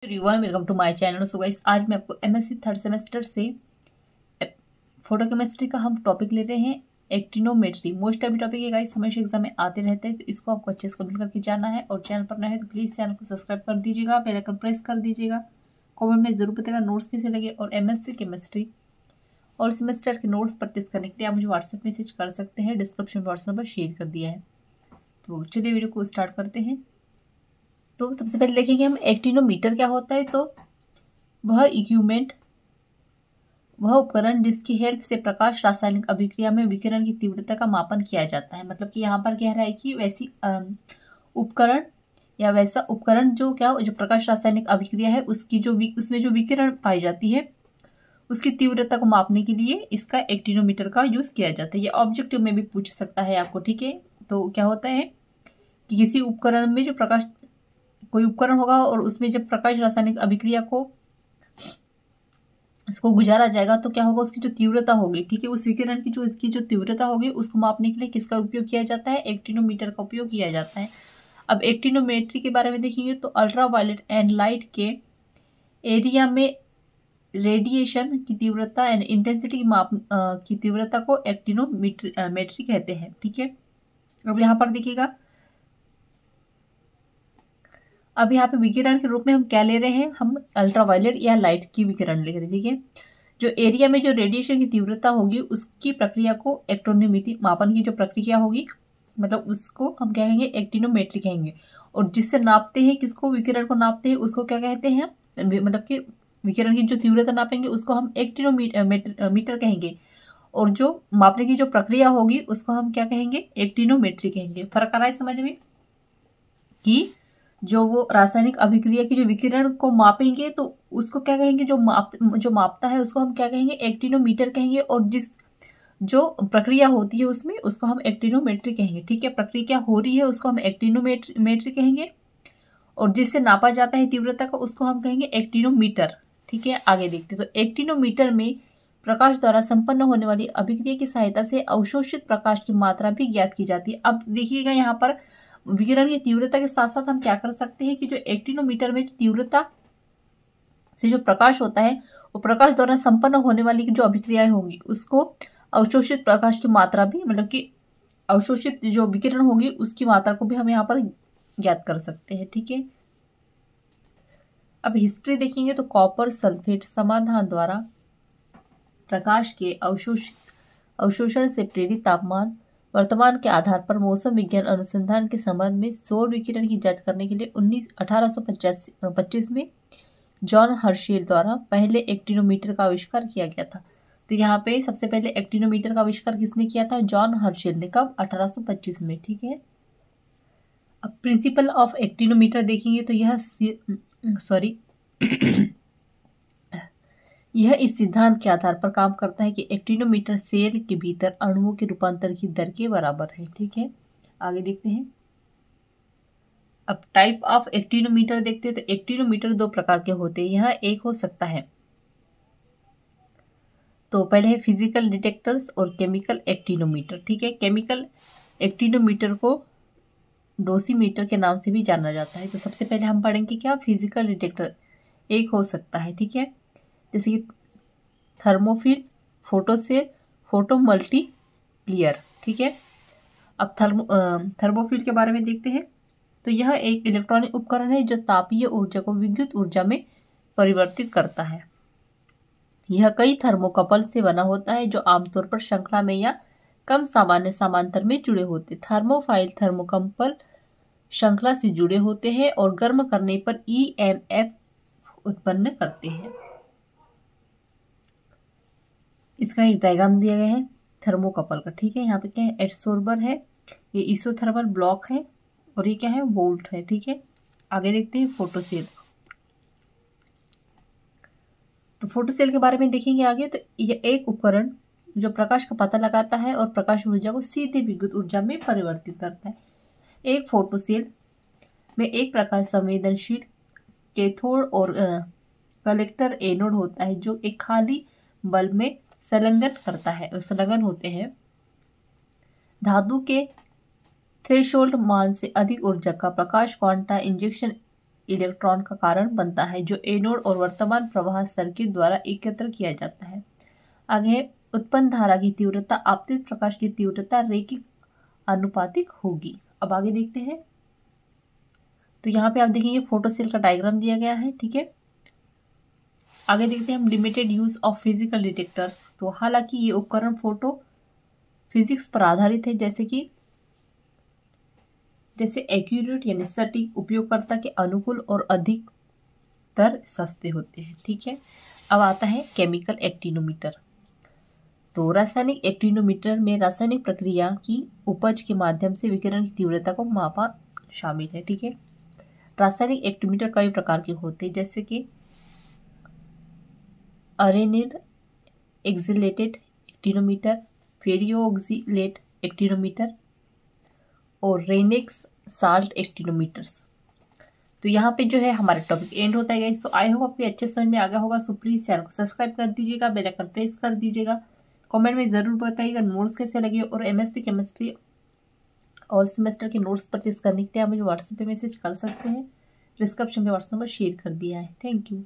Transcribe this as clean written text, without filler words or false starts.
Everyone, welcome to my channel. So guys, आज मैं आपको एमएससी थर्ड सेमेस्टर से फोटोकेमिस्ट्री का हम टॉपिक ले रहे हैं, एक्टिनोमेट्री। मोस्ट ऑफ टॉपिक है गाइस, हमेशा एग्जाम में आते रहते हैं, तो इसको आपको अच्छे से कंप्लीट करके जाना है। और चैनल पर नए है तो प्लीज चैनल को सब्सक्राइब कर दीजिएगा, बेल आइकन प्रेस कर दीजिएगा। कमेंट में जरूर बताइएगा नोट्स कैसे लगे। और एमएससी केमिस्ट्री और सेमेस्टर के नोट्स परचेस करने के लिए आप मुझे व्हाट्सएप मैसेज कर सकते हैं, डिस्क्रिप्शन में व्हाट्सएप नंबर शेयर कर दिया है। तो चलिए वीडियो को स्टार्ट करते हैं। तो सबसे पहले देखेंगे हम एक्टिनोमीटर क्या होता है। तो वह इक्विपमेंट, वह उपकरण जिसकी हेल्प से प्रकाश रासायनिक अभिक्रिया में विकिरण की तीव्रता का मापन किया जाता है। मतलब कि यहाँ पर कह रहा है कि वैसी उपकरण या वैसा उपकरण जो प्रकाश रासायनिक अभिक्रिया है उसकी उसमें जो विकिरण पाई जाती है उसकी तीव्रता को मापने के लिए इसका एक्टिनोमीटर का यूज किया जाता है। ये ऑब्जेक्टिव में भी पूछ सकता है आपको, ठीक है। तो क्या होता है कि किसी उपकरण में जो कोई उपकरण होगा और उसमें जब प्रकाश रासायनिक अभिक्रिया को इसको गुजारा जाएगा तो क्या होगा, उसकी जो तीव्रता होगी, ठीक है, उस विकिरण की जो तीव्रता होगी उसको मापने के लिए किसका उपयोग किया जाता है, एक्टिनोमीटर का उपयोग किया जाता है। अब एक्टिनोमेट्री के बारे में देखेंगे तो अल्ट्रा वायलेट एंड लाइट के एरिया में रेडिएशन की तीव्रता एंड इंटेंसिटी की तीव्रता को एक्टिनोमेट्री कहते हैं, ठीक है। अब यहाँ पर देखिएगा, अब यहाँ पे विकिरण के रूप में हम क्या ले रहे हैं, हम अल्ट्रावायलेट या लाइट की विकिरण ले रहे हैं, ठीक है। जो एरिया में जो रेडिएशन की तीव्रता होगी उसकी प्रक्रिया को एक्टिनोमेट्री, मापन की जो प्रक्रिया होगी, मतलब उसको हम क्या कहेंगे, एक्टिनोमेट्री कहेंगे। और जिससे नापते हैं, किसको, विकिरण को नापते हैं, उसको क्या कहते हैं, मतलब कि विकिरण की जो तीव्रता नापेंगे उसको हम एक्टिनोमीटर कहेंगे। और जो मापने की जो प्रक्रिया होगी उसको हम क्या कहेंगे, एक्टिनोमेट्री कहेंगे। फर्क आ रहा है समझ में कि जो वो रासायनिक अभिक्रिया की जो विकिरण को मापेंगे तो उसको क्या कहेंगे, जो मापता है उसको हम क्या कहेंगे, एक्टिनोमीटर कहेंगे। और जो प्रक्रिया होती है उसमें उसको हम एक्टिनोमेट्री कहेंगे, ठीक है। प्रक्रिया क्या हो रही है उसको हम एक्टिनोमेट्री कहेंगे, और जिससे नापा जाता है तीव्रता का उसको हम कहेंगे एक्टिनोमीटर, ठीक है। आगे देखते हैं, तो एक्टिनोमीटर में प्रकाश द्वारा संपन्न होने वाली अभिक्रिया की सहायता से अवशोषित प्रकाश की मात्रा भी ज्ञात की जाती है। अब देखिएगा, यहाँ पर विकिरण की तीव्रता के साथ साथ हम क्या कर सकते हैं कि जो एक्टिनोमीटर में तीव्रता से जो प्रकाश होता है वो प्रकाश द्वारा संपन्न होने वाली जो अभिक्रियाएं होंगी उसको अवशोषित प्रकाश की मात्रा भी, मतलब कि अवशोषित जो विकिरण होगी उसकी मात्रा को भी हम यहाँ पर ज्ञात कर सकते हैं, ठीक है। अब हिस्ट्री देखेंगे तो कॉपर सल्फेट समाधान द्वारा प्रकाश के अवशोषण से प्रेरित तापमान वर्तमान के आधार पर मौसम विज्ञान अनुसंधान के संबंध में सौर विकिरण की जांच करने के लिए 1825 में जॉन हर्शेल द्वारा पहले एक्टिनोमीटर का आविष्कार किया गया था। तो यहाँ पे सबसे पहले एक्टिनोमीटर का आविष्कार किसने किया था, जॉन हर्शेल ने। कब, 1825 में, ठीक है। अब प्रिंसिपल ऑफ एक्टिनोमीटर देखेंगे तो यह इस सिद्धांत के आधार पर काम करता है कि एक्टिनोमीटर सेल के भीतर अणुओं के रूपांतर की दर के बराबर है, ठीक है। आगे देखते हैं। अब टाइप ऑफ एक्टिनोमीटर देखते हैं तो एक्टिनोमीटर दो प्रकार के होते हैं। यह एक हो सकता है, तो पहले है फिजिकल डिटेक्टर्स और केमिकल एक्टिनोमीटर, ठीक है। केमिकल एक्टिनोमीटर को डोसीमीटर के नाम से भी जाना जाता है। तो सबसे पहले हम पढ़ेंगे क्या, फिजिकल डिटेक्टर एक हो सकता है, ठीक है, जैसे कि थर्मोफिल, फोटोसेल, फोटोमल्टीप्लियर, ठीक है। अब थर्मोफिल के बारे में देखते हैं। तो यह एक इलेक्ट्रॉनिक उपकरण है जो तापीय ऊर्जा को विद्युत ऊर्जा में परिवर्तित करता है। यह कई थर्मोकपल से बना होता है जो आमतौर पर श्रृंखला में या कम सामान्य समांतर में जुड़े होते। थर्मोफाइल थर्मोकपल श्रृंखला से जुड़े होते हैं और गर्म करने पर EMF उत्पन्न करते हैं। इसका एक डायग्राम दिया गया है थर्मोकपल का, ठीक है। यहाँ पे क्या है, एडसोर्बर है, ये इसोथर्मल ब्लॉक है, और ये क्या है, वोल्ट है, ठीक है। आगे देखते हैं फोटोसेल। तो फोटोसेल के बारे में देखेंगे आगे। तो यह एक उपकरण जो प्रकाश का पता लगाता है और प्रकाश ऊर्जा को सीधे विद्युत ऊर्जा में परिवर्तित करता है। एक फोटोसेल में एक प्रकाश संवेदनशील कैथोड और कलेक्टर एनोड होता है जो एक खाली बल्ब में संलग्न होते हैं। धातु के थ्रेशोल्ड मान से अधिक ऊर्जा का प्रकाश क्वांटा इंजेक्शन इलेक्ट्रॉन का कारण बनता है जो एनोड और वर्तमान प्रवाह सर्किट द्वारा एकत्र किया जाता है। आगे उत्पन्न धारा की तीव्रता आपतित प्रकाश की तीव्रता रैखिक आनुपातिक होगी। अब आगे देखते हैं। तो यहाँ पे आप देखेंगे फोटो सेल का डायग्राम दिया गया है, ठीक है। आगे देखते हैं हम limited use of physical detectors. तो हालांकि ये उपकरण फोटो फिजिक्स पर आधारित है, जैसे एक्यूरेट यानी सटीक, उपयोगकर्ता के अनुकूल और अधिकतर सस्ते होते हैं, ठीक है। अब आता है केमिकल एक्टिनोमीटर। तो रासायनिक एक्टिनोमीटर में रासायनिक प्रक्रिया की उपज के माध्यम से विकिरण की तीव्रता को मापा शामिल है, ठीक है। रासायनिक एक्टिनोमीटर कई प्रकार के होते हैं, जैसे कि अरेनिल एक्सिलेटेड एक्टिनोमीटर, फेरियोक्सिलेट एक्टिनोमीटर और रेनेक्स साल्ट एक्टिनोमीटर्स। तो यहाँ पे जो है हमारा टॉपिक एंड होता है गाइस। तो आई होप आपको अच्छे समझ में आ गया होगा। सो प्लीज चैनल को सब्सक्राइब कर दीजिएगा, बेल आइकन प्रेस कर दीजिएगा, कमेंट में ज़रूर बताइएगा नोट्स कैसे लगे, और एमएससी केमिस्ट्री और सेमेस्टर के नोट्स परचेज करने के लिए आप मुझे व्हाट्सएप पे मैसेज कर सकते हैं। डिस्क्रिप्शन में व्हाट्सएप नंबर शेयर कर दिया है। Thank you.